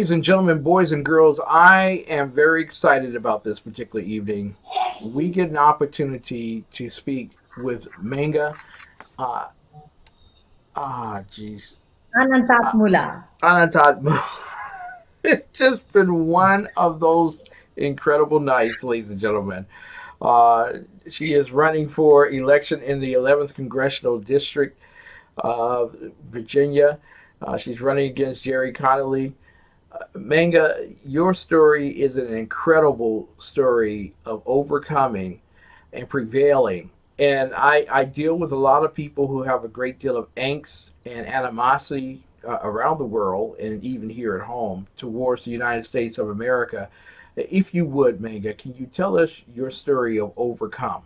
Ladies and gentlemen, boys and girls, I am very excited about this particular evening. We get an opportunity to speak with Manga. Uh, Jeez. Uh, Anantatmula. Anantatmula. It's just been one of those incredible nights, ladies and gentlemen. Uh, she is running for election in the 11th Congressional District of Virginia. She's running against Jerry Connolly. Manga, your story is an incredible story of overcoming and prevailing. And I deal with a lot of people who have a great deal of angst and animosity around the world and even here at home towards the United States of America. If you would, Manga, can you tell us your story of overcome?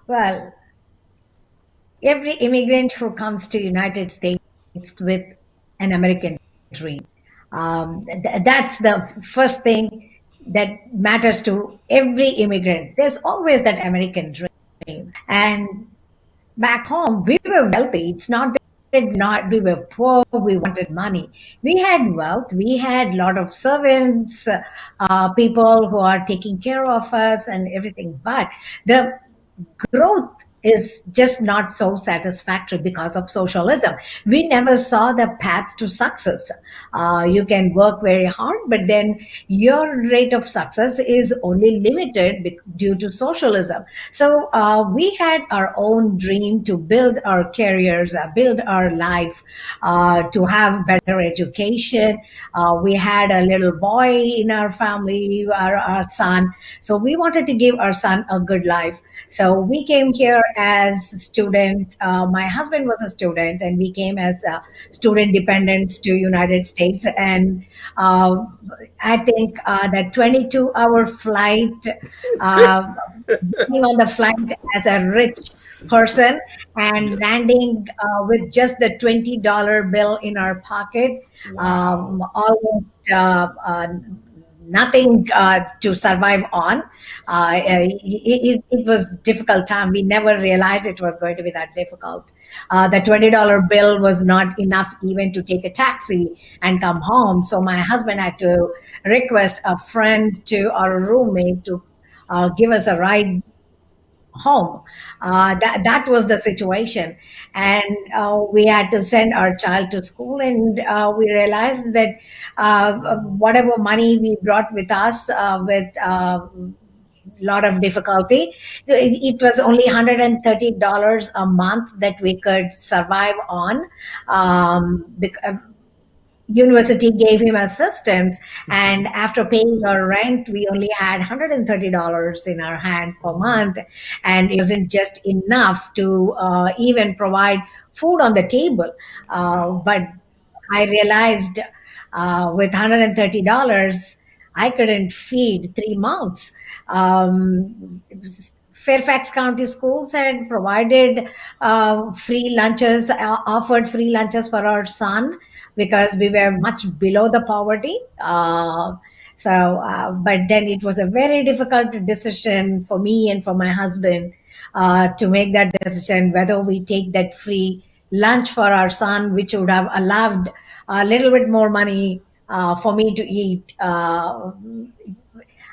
Well, every immigrant who comes to United States with an American dream, that's the first thing that matters to every immigrant. There's always that American dream. And back home, we were wealthy. It's not that not we were poor, we wanted money. We had wealth, we had a lot of servants, people who are taking care of us and everything. But the growth is just not so satisfactory because of socialism. We never saw the path to success. You can work very hard, but then your rate of success is only limited due to socialism. So we had our own dream to build our careers, build our life, to have better education. We had a little boy in our family, our son. So we wanted to give our son a good life. So we came here as a student. My husband was a student, and we came as student dependents to United States. And uh, I think that 22-hour flight, uh, being on the flight as a rich person and Yes. landing with just the $20 bill in our pocket, Wow. almost nothing to survive on. It was difficult time. We never realized it was going to be that difficult. The $20 bill was not enough even to take a taxi and come home. So my husband had to request a friend to or a roommate to give us a ride home. That was the situation, and we had to send our child to school. And we realized that whatever money we brought with us, with lot of difficulty, it was only $130 a month that we could survive on. University gave him assistance, and after paying our rent we only had $130 in our hand per month, and it wasn't just enough to even provide food on the table. Wow. But I realized with $130 I couldn't feed 3 months. Fairfax County schools had provided free lunches, offered free lunches for our son because we were much below the poverty. But then it was a very difficult decision for me and for my husband to make that decision whether we take that free lunch for our son, which would have allowed a little bit more money for me to eat.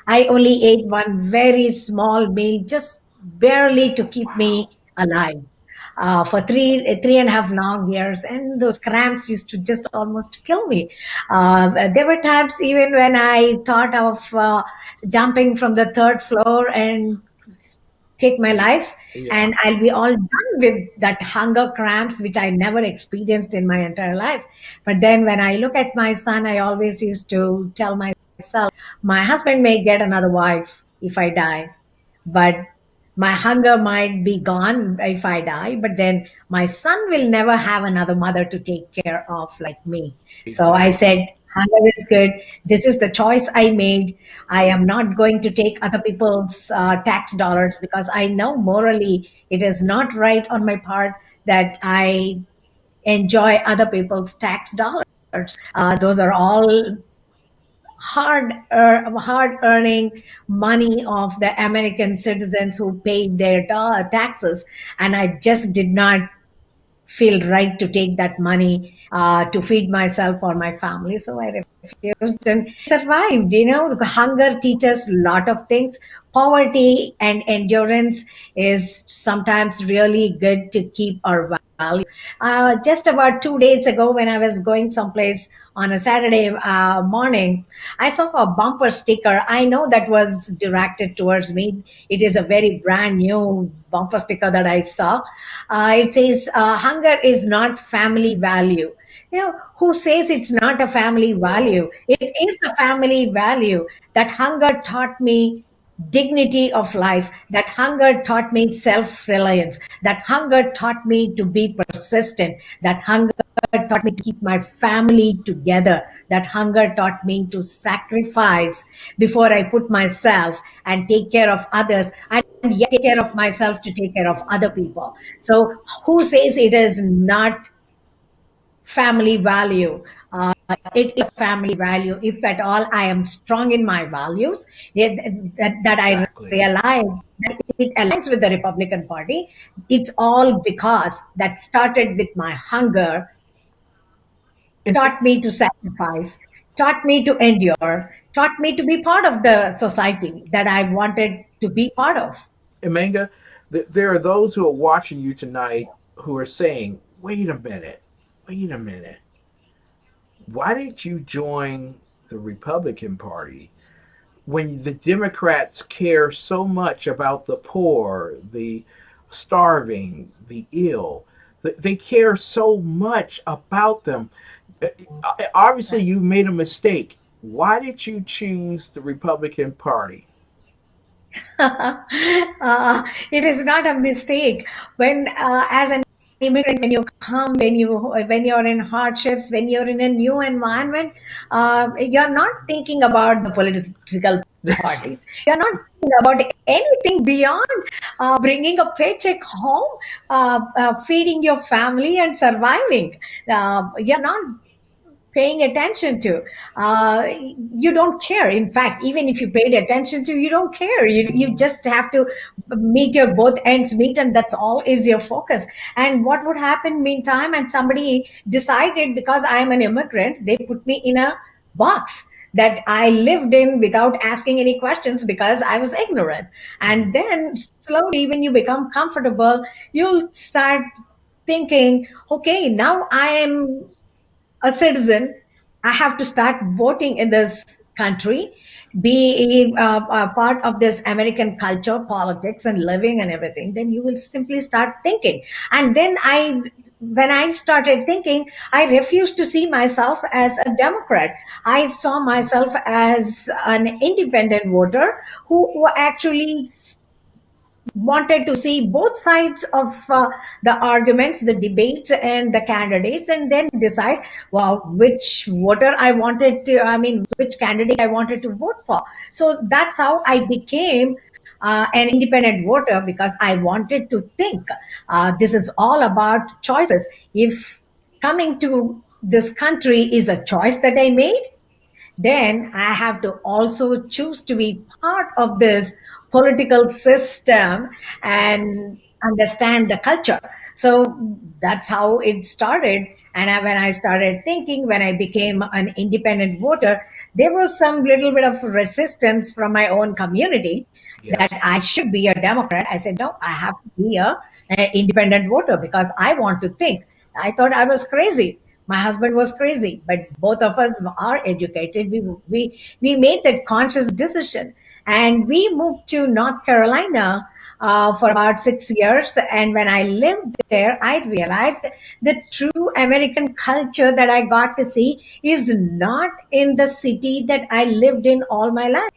I only ate one very small meal, just barely to keep me alive. For three and a half long years, and those cramps used to just almost kill me. There were times even when I thought of jumping from the third floor and take my life, Yeah. and I'll be all done with that hunger cramps, which I never experienced in my entire life. But then when I look at my son, I always used to tell myself, my husband may get another wife if I die, but my hunger might be gone if I die, but then my son will never have another mother to take care of like me. So I Exactly. said, hunger is good. This is the choice I made. I am not going to take other people's tax dollars because I know morally it is not right on my part that I enjoy other people's tax dollars. Those are all hard earning money of the American citizens who paid their taxes, and I just did not feel right to take that money to feed myself or my family. So I refused and survived. Hunger teaches a lot of things. Poverty and endurance is sometimes really good to keep our values. Just about 2 days ago, when I was going someplace on a Saturday morning, I saw a bumper sticker. I know that was directed towards me. It is a very brand new bumper sticker that I saw. It says, "Hunger is not family value." Who says it's not a family Whoa. value? It is a family value. That hunger taught me dignity of life. That hunger taught me self reliance. That hunger taught me to be persistent. That hunger taught me to keep my family together. That hunger taught me to sacrifice before I put myself and take care of others, and yet take care of myself to take care of other people. So, who says it is not family value? It is family value. If at all I am strong in my values, that I Exactly. realize that it aligns with the Republican Party, it's all because that started with my hunger, Is it, taught me to sacrifice, taught me to endure, taught me to be part of the society that I wanted to be part of. Manga, there are those who are watching you tonight who are saying, wait a minute, wait a minute. Why didn't you join the Republican Party when the Democrats care so much about the poor, the starving, the ill? They care so much about them. Obviously, you made a mistake. Why did you choose the Republican Party? It is not a mistake when, as an immigrant, when you come, when you're in hardships, when you're in a new environment, you're not thinking about the political parties. You're not thinking about anything beyond bringing a paycheck home, feeding your family, and surviving. You're not paying attention to. You don't care. In fact, even if you paid attention to, you don't care. You just have to meet your both ends meet, and that's all is your focus. And what would happen meantime? And somebody decided, because I'm an immigrant, they put me in a box that I lived in without asking any questions because I was ignorant. And Mm. then slowly, when you become comfortable, you'll start thinking, okay, now I am a citizen. I have to start voting in this country, be a part of this American culture, politics, and living and everything. Then you will simply start thinking. And then when I started thinking, I refused to see myself as a Democrat. I saw myself as an independent voter who actually wanted to see both sides of the arguments, the debates, and the candidates, and then decide, well, which voter I wanted to, I mean, which candidate I wanted to vote for. So that's how I became an independent voter, because I wanted to think. This is all about choices. If coming to this country is a choice that I made, then I have to also choose to be part of this political system and understand the culture. So that's how it started. And when I started thinking, when I became an independent voter, there was some little bit of resistance from my own community that Yes. I should be a Democrat. I said, no, I have to be a independent voter because I want to think. I thought I was crazy. My husband was crazy, but both of us are educated. We made that conscious decision, and we moved to North Carolina for about 6 years. And when I lived there, I realized the true American culture that I got to see is not in the city that I lived in all my life.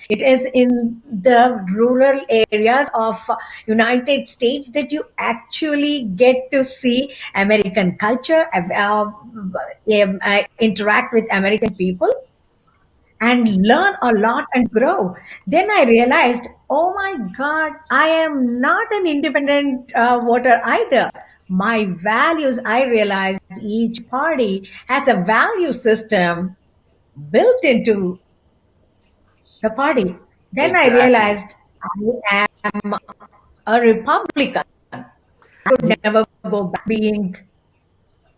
It is in the rural areas of United States that you actually get to see American culture, interact with American people, and learn a lot and grow. Then I realized, oh my God, I am not an independent voter either. My values, I realized each party has a value system built into the party. Then I Exactly. realized I am a Republican. I would never go back being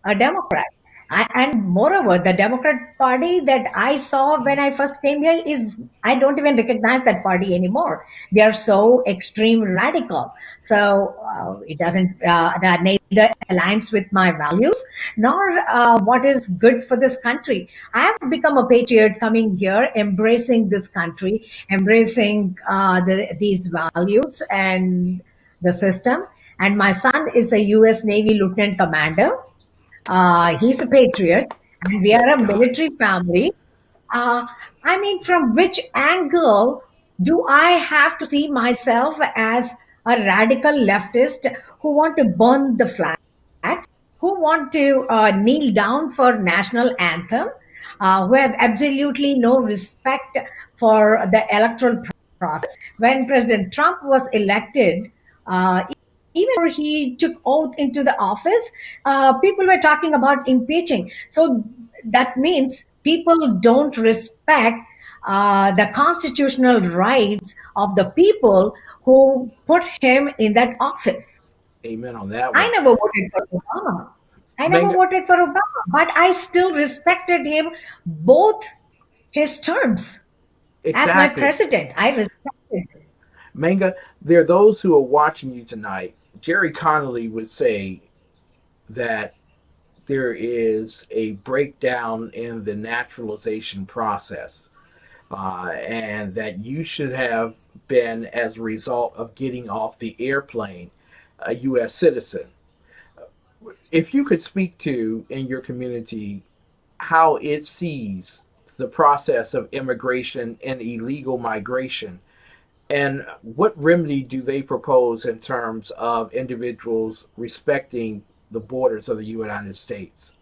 a Democrat. And moreover, the Democrat Party that I saw when I first came here is, I don't even recognize that party anymore. They are so extreme radical. So it doesn't, that neither aligns with my values nor what is good for this country. I have become a patriot coming here, embracing this country, embracing these values and the system. And my son is a US Navy lieutenant commander. He's a patriot, and we are Praise a God. military family. Uh, I mean, from which angle do I have to see myself as a radical leftist who want to burn the flags, who want to kneel down for national anthem, who has absolutely no respect for the electoral process? When President Trump was elected, uh, even before he took oath into the office, people were talking about impeaching. So that means people don't respect the constitutional rights of the people who put him in that office. Amen on that I one. never voted for Obama. I never Manga, voted for Obama, but I still respected him both his terms as my exactly. president. I respected him. Manga, there are those who are watching you tonight. Jerry Connolly would say that there is a breakdown in the naturalization process, and that you should have been, as a result of getting off the airplane, a U.S. citizen. If you could speak to in your community how it sees the process of immigration and illegal migration, and what remedy do they propose in terms of individuals respecting the borders of the United States?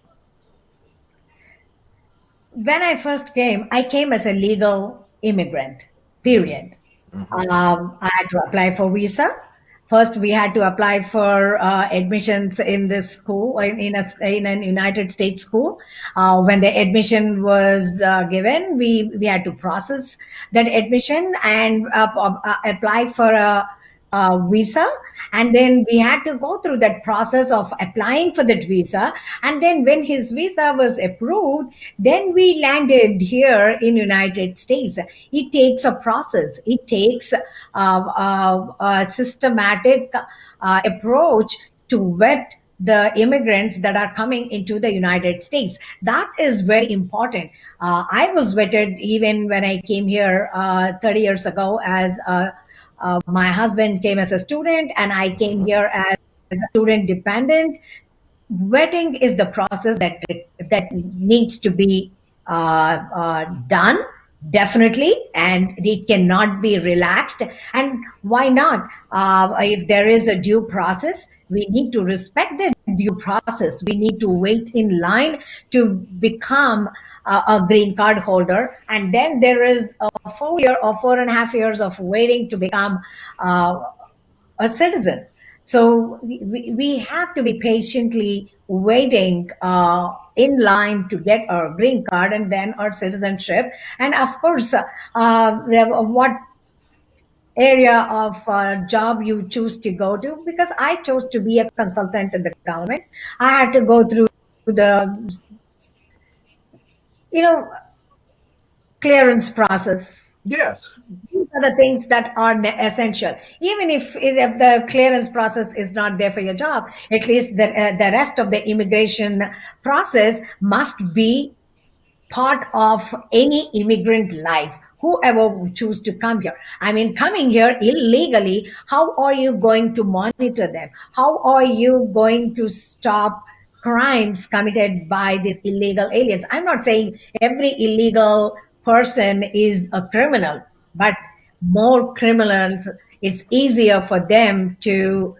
When I first came, I came as a legal immigrant, Mm-hmm. period. Mm-hmm. I had to apply for visa. First, we had to apply for admissions in this school, in an United States school. When the admission was given, we had to process that admission and apply for a visa. And then we had to go through that process of applying for that visa. And then when his visa was approved, then we landed here in United States. It takes a process. It takes a systematic approach to vet the immigrants that are coming into the United States. That is very important. I was vetted even when I came here 30 years ago as my husband came as a student and I came Mm-hmm. here as a student dependent. Vetting is the process that needs to be done, definitely, and it cannot be relaxed. And why not? If there is a due process, we need to respect the due process. We need to wait in line to become a green card holder, and then there is a 4 year or 4.5 years of waiting to become uh, a citizen. So we have to be patiently waiting in line to get our green card and then our citizenship. And of course, what area of job you choose to go to, because I chose to be a consultant in the government. I had to go through the, you know, clearance process. Yes, These are the things that are essential. Even if the clearance process is not there for your job, at least the rest of the immigration process must be part of any immigrant life, whoever would choose to come here. I mean, coming here illegally, how are you going to monitor them? How are you going to stop crimes committed by these illegal aliens? I'm not saying every illegal person is a criminal, but more criminals, it's easier for them to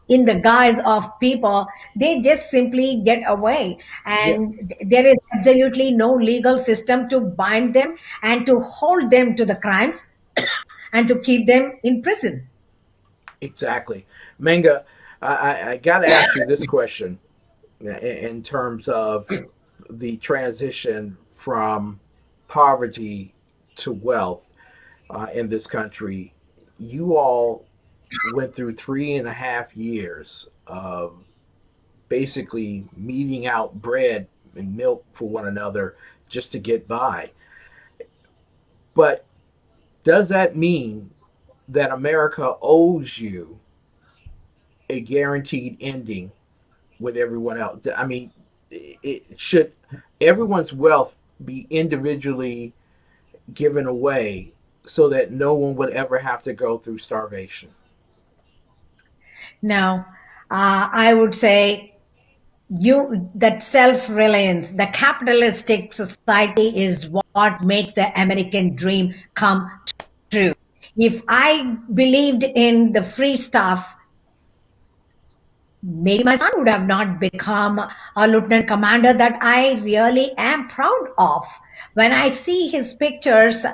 in the guise of people, they just simply get away. yeah, And there is absolutely no legal system to bind them and to hold them to the crimes and to keep them in prison. exactly. Manga, I got to ask you this question in terms of the transition from poverty to wealth in this country. You all went through 3.5 years of basically meeting out bread and milk for one another just to get by. But does that mean that America owes you a guaranteed ending with everyone else? I mean, it should everyone's wealth be individually given away so that no one would ever have to go through starvation? Now, I would say you that self-reliance, the capitalistic society is what makes the American dream come true. If I believed in the free stuff, maybe my son would have not become a lieutenant commander that I really am proud of. When I see his pictures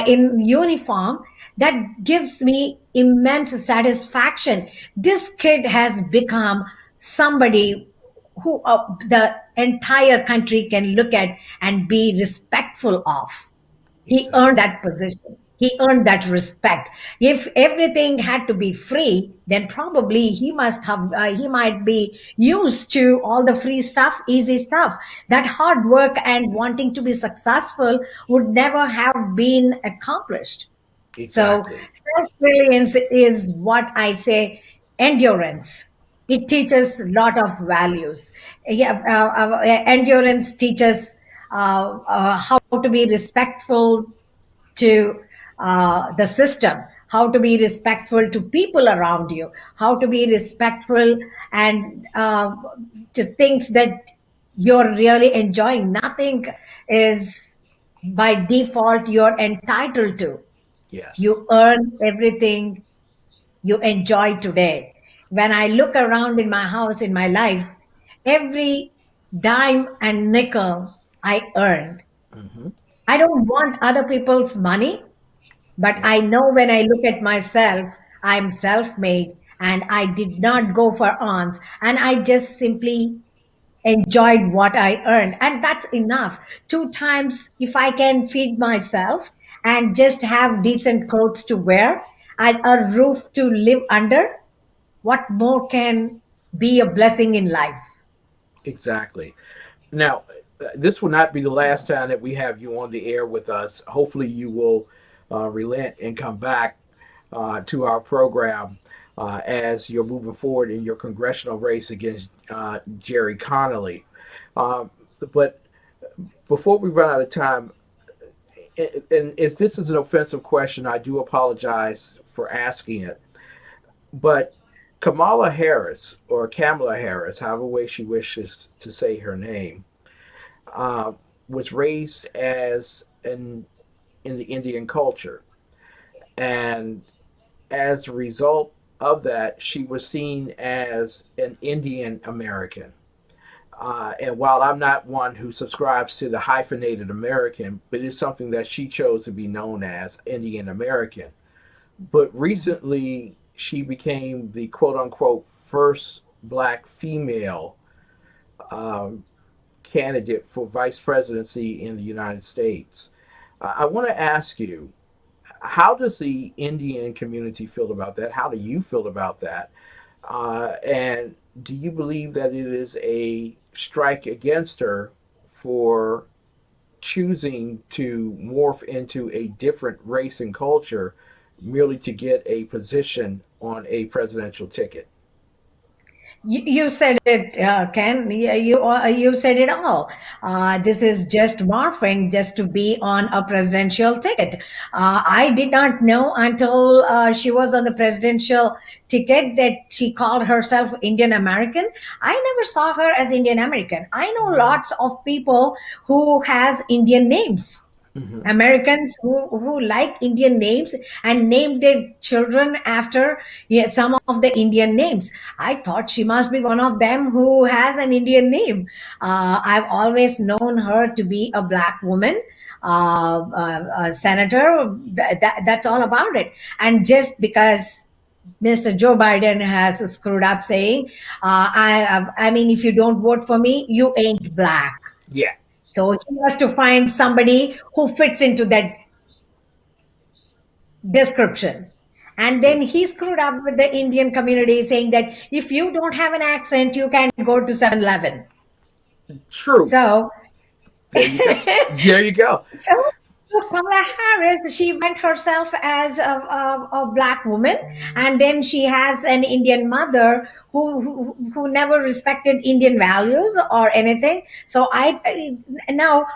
in uniform, that gives me immense satisfaction. This kid has become somebody who the entire country can look at and be respectful of. He earned Exactly. that position. He earned that respect. If everything had to be free, then probably he might be used to all the free stuff, easy stuff. That hard work and wanting to be successful would never have been accomplished. So Exactly. self-reliance is what I say endurance. It teaches a lot of values. Yeah, endurance teaches how to be respectful to the system, how to be respectful to people around you, how to be respectful and to things that you're really enjoying. Nothing is by default you're entitled to. Yes. You earn everything you enjoy today. When I look around in my house, in my life, every dime and nickel I earned, Hmm. I don't want other people's money, but Yeah. I know when I look at myself, I'm self made and I did not go for aunts. And I just simply enjoyed what I earned. And that's enough. Two times, if I can feed myself and just have decent clothes to wear and a roof to live under, what more can be a blessing in life? Exactly. Now, this will not be the last time that we have you on the air with us. Hopefully, you will relent and come back to our program as you're moving forward in your congressional race against Jerry Connolly. Um, but before we run out of time, and if this is an offensive question, I do apologize for asking it. But Kamala Harris, or Kamala Harris, however way she wishes to say her name, uh, was raised as an in the Indian culture, and as a result of that, she was seen as an Indian American. And while I'm not one who subscribes to the hyphenated American, but it's something that she chose to be known as Indian American. But recently, she became the quote unquote first black female um, candidate for vice presidency in the United States. I want to ask you, how does the Indian community feel about that? How do you feel about that? And do you believe that it is a strike against her for choosing to morph into a different race and culture merely to get a position on a presidential ticket? You said it, Ken. You said it all. This is just morphing just to be on a presidential ticket. I did not know until she was on the presidential ticket that she called herself Indian American. I never saw her as Indian American. I know lots of people who has Indian names. Mm-hmm. Americans who like Indian names and named their children after, yeah, some of the Indian names. I thought she must be one of them who has an Indian name. I've always known her to be a black woman, a senator. That's all about it. And just because Mr. Joe Biden has screwed up saying, I mean, if you don't vote for me, you ain't black. Yeah. So he has to find somebody who fits into that description. And then he screwed up with the Indian community, saying that if you don't have an accent, you can go to 7-Eleven. True. So, There you go. There you go. so Kamala Harris, she went herself as a black woman, and then she has an Indian mother who never respected Indian values or anything. So now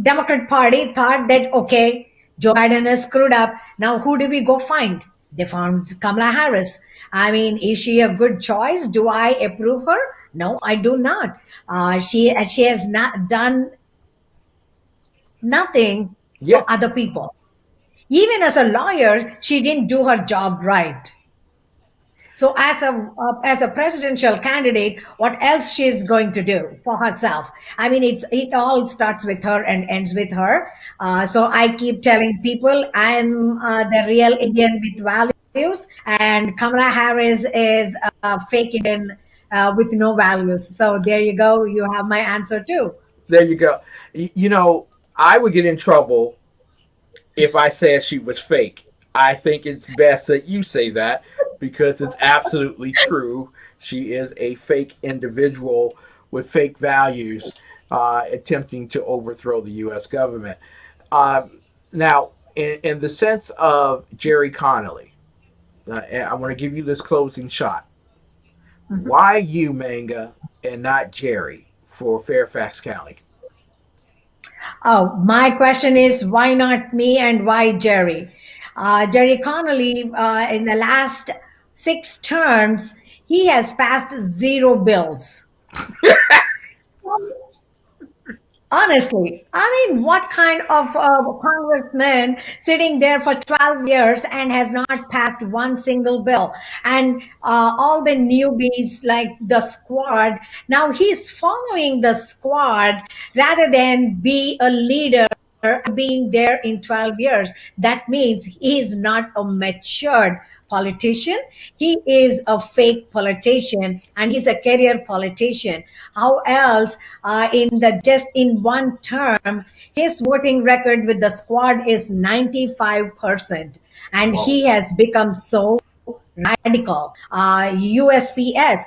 Democrat Party thought that, okay, Joe Biden has screwed up. Now who do we go find? They found Kamala Harris. I mean, is she a good choice? Do I approve her? No, I do not. She has not done nothing Yeah. for other people. Even as a lawyer, she didn't do her job right. So as a presidential candidate, what else she's going to do for herself? I mean, it all starts with her and ends with her. So I keep telling people I'm the real Indian with values, and Kamala Harris is a fake Indian with no values. So there you go. You have my answer too. There you go. You know, I would get in trouble if I said she was fake. I think it's best that you say that because it's absolutely true. She is a fake individual with fake values attempting to overthrow the U.S. government. Now, in the sense of Jerry Connolly, I want to give you this closing shot. Why you, Manga, and not Jerry for Fairfax County? Oh, my question is why not me and why Jerry? Jerry Connolly, in the last 6 terms, he has passed zero bills. Honestly, I mean, what kind of congressman sitting there for 12 years and has not passed one single bill? And all the newbies like the squad, now he's following the squad rather than be a leader being there in 12 years. That means he's not a matured politician. He is a fake politician and he's a career politician. How else, in the just in one term, his voting record with the squad is 95%, and Whoa. he has become so radical. USPS,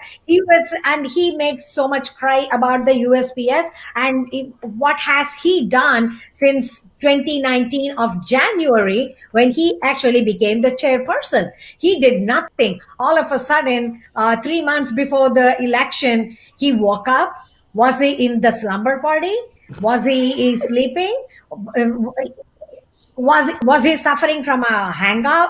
and he makes so much cry about the USPS. And what has he done since 2019 of January when he actually became the chairperson? He did nothing. All of a sudden, 3 months before the election, he woke up. Was he in the slumber party? Was he sleeping? Was he suffering from a hangover?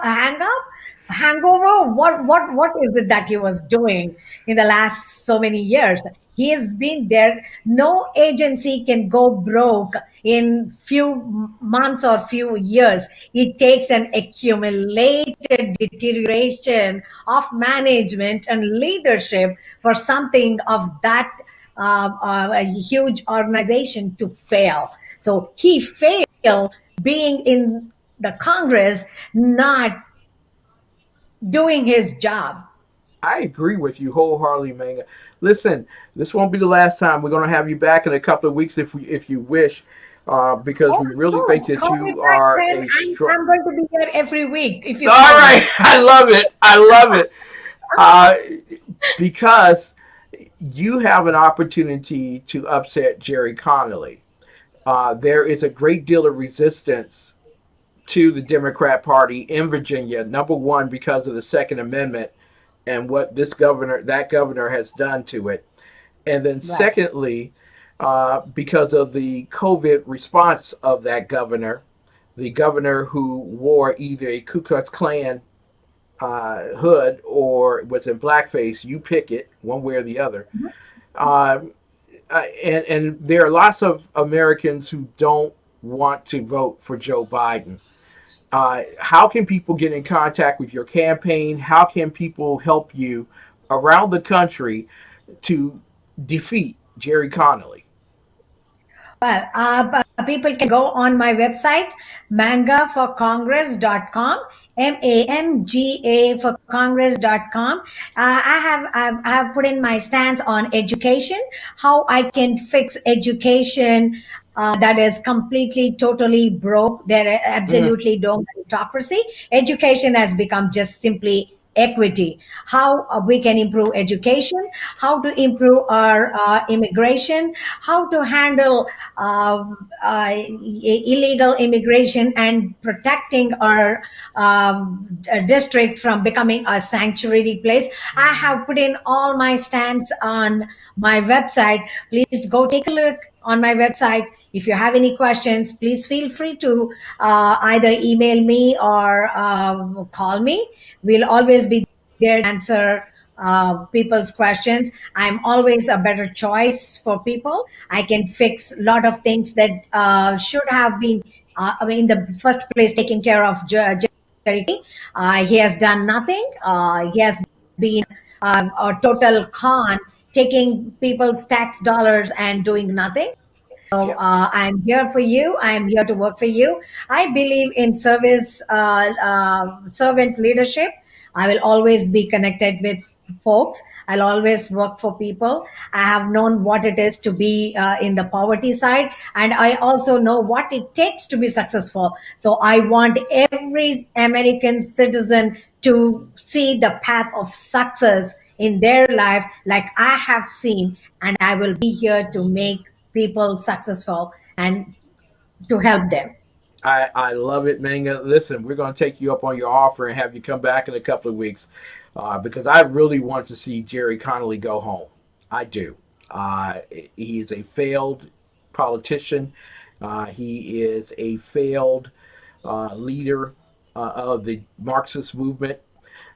What is it that he was doing in the last so many years? He has been there. No agency can go broke in few months or few years. It takes an accumulated deterioration of management and leadership for something of that a huge organization to fail. So he failed being in the Congress, not doing his job. I agree with you wholeheartedly, Manga. Listen, this won't be the last time. We're going to have you back in a couple of weeks if you wish, because Oh, we really think no, that call me you back are then. a strong. I'm going to be here every week if All you call me. right, I love it. I love it. Uh, because you have an opportunity to upset Jerry Connolly. There is a great deal of resistance to the Democrat Party in Virginia. Number one, because of the Second Amendment and what that governor has done to it. And then Right. secondly, because of the COVID response of that governor, the governor who wore either a Ku Klux Klan hood or was in blackface, you pick it, one way or the other. Um, and there are lots of Americans who don't want to vote for Joe Biden. How can people get in contact with your campaign? How can people help you around the country to defeat Jerry Connolly? Well, people can go on my website, mangaforcongress.com, MANGA for congress.com. I have put in my stance on education, how I can fix education that is completely, totally broke. There Mm, absolutely no meritocracy. Education has become just simply equity. How we can improve education, how to improve our immigration, how to handle illegal immigration, and protecting our district from becoming a sanctuary place. I have put in all my stands on my website. Please go take a look on my website. If you have any questions, please feel free to either email me or call me. We'll always be there to answer people's questions. I'm always a better choice for people. I can fix a lot of things that should have been, in the first place, taken care of. Jerry, he has done nothing. He has been a total con, taking people's tax dollars and doing nothing. So yeah. I'm here for you. I'm here to work for you. I believe in service, servant leadership. I will always be connected with folks. I'll always work for people. I have known what it is to be in the poverty side, and I also know what it takes to be successful. So I want every American citizen to see the path of success in their life, like I have seen, and I will be here to make people successful and to help them. I love it, Manga. Listen, we're going to take you up on your offer and have you come back in a couple of weeks because I really want to see Jerry Connolly go home. I do. Uh, he is a failed politician. He is a failed leader of the Marxist movement.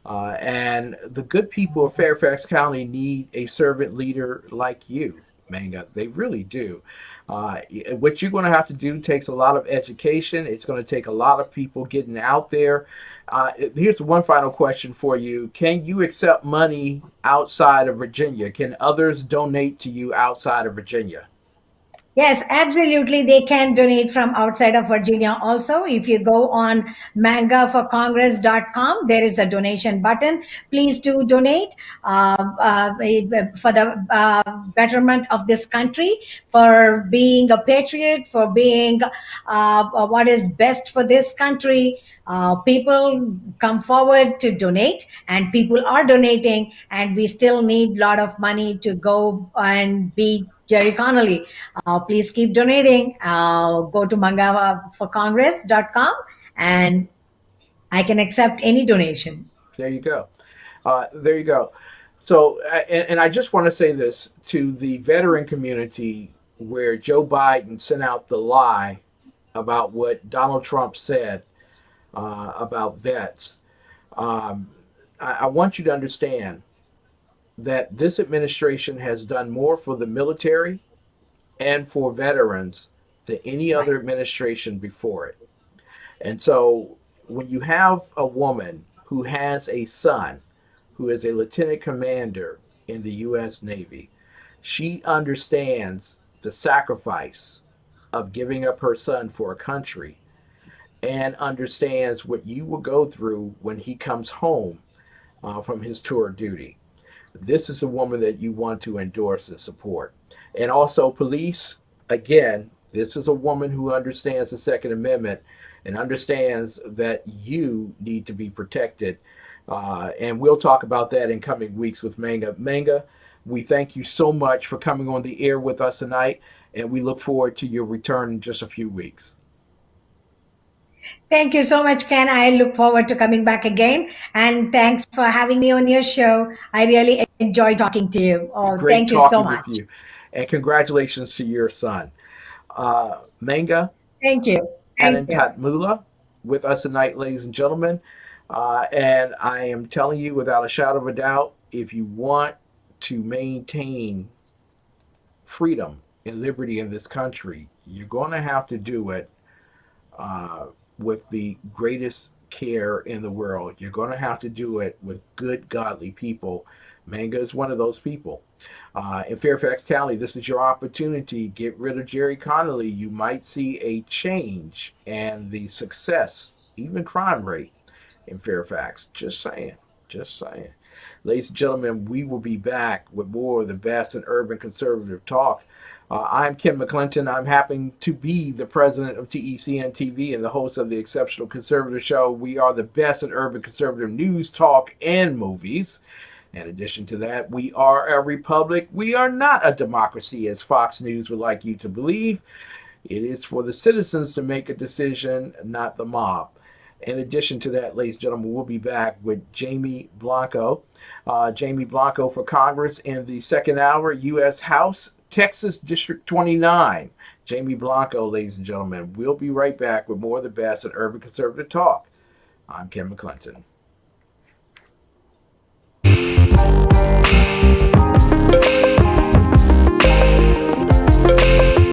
And the good people of Fairfax County need a servant leader like you, Manga. They really do. What you're going to have to do takes a lot of education. It's going to take a lot of people getting out there. Here's one final question for you. Can you accept money outside of Virginia? Can others donate to you outside of Virginia? Yes, absolutely. They can donate from outside of Virginia also. If you go on mangaforcongress.com, there is a donation button. Please do donate for the betterment of this country, for being a patriot, for being what is best for this country. People come forward to donate, and people are donating, and we still need a lot of money to go and beat Jerry Connolly. Please keep donating. Go to mangaforcongress.com, and I can accept any donation. There you go. There you go. So, and I just want to say this to the veteran community where Joe Biden sent out the lie about what Donald Trump said about vets. Um, I want you to understand that this administration has done more for the military and for veterans than any Right. other administration before it. And so when you have a woman who has a son who is a lieutenant commander in the U.S. Navy, she understands the sacrifice of giving up her son for a country and understands what you will go through when he comes home from his tour of duty. This is a woman that you want to endorse and support. And also, police, again, this is a woman who understands the Second Amendment and understands that you need to be protected. And we'll talk about that in coming weeks with Manga. Manga, we thank you so much for coming on the air with us tonight, and we look forward to your return in just a few weeks. Thank you so much, Ken. I look forward to coming back again. And thanks for having me on your show. I really enjoy talking to you. Oh, Great thank you so talking with much. you, and congratulations to your son. Manga, Thank you. Thank you. Anantatmula with us tonight, ladies and gentlemen. And I am telling you without a shadow of a doubt, if you want to maintain freedom and liberty in this country, you're going to have to do it uh, with the greatest care in the world. You're going to have to do it with good, godly people. Manga is one of those people. In Fairfax County, this is your opportunity. Get rid of Jerry Connolly. You might see a change and the success, even crime rate in Fairfax. Just saying. Just saying. Ladies and gentlemen, we will be back with more of the vast and urban conservative talk. I'm Ken McClinton. I'm happy to be the president of TECN TV and the host of the Exceptional Conservative Show. We are the best in urban conservative news, talk, and movies. In addition to that, we are a republic. We are not a democracy, as Fox News would like you to believe. It is for the citizens to make a decision, not the mob. In addition to that, ladies and gentlemen, we'll be back with Jamie Blanco. Jamie Blanco for Congress in the second hour, U.S. House, Texas District 29. Jamie Blanco, ladies and gentlemen. We'll be right back with more of the best in urban conservative talk. I'm Ken McClinton.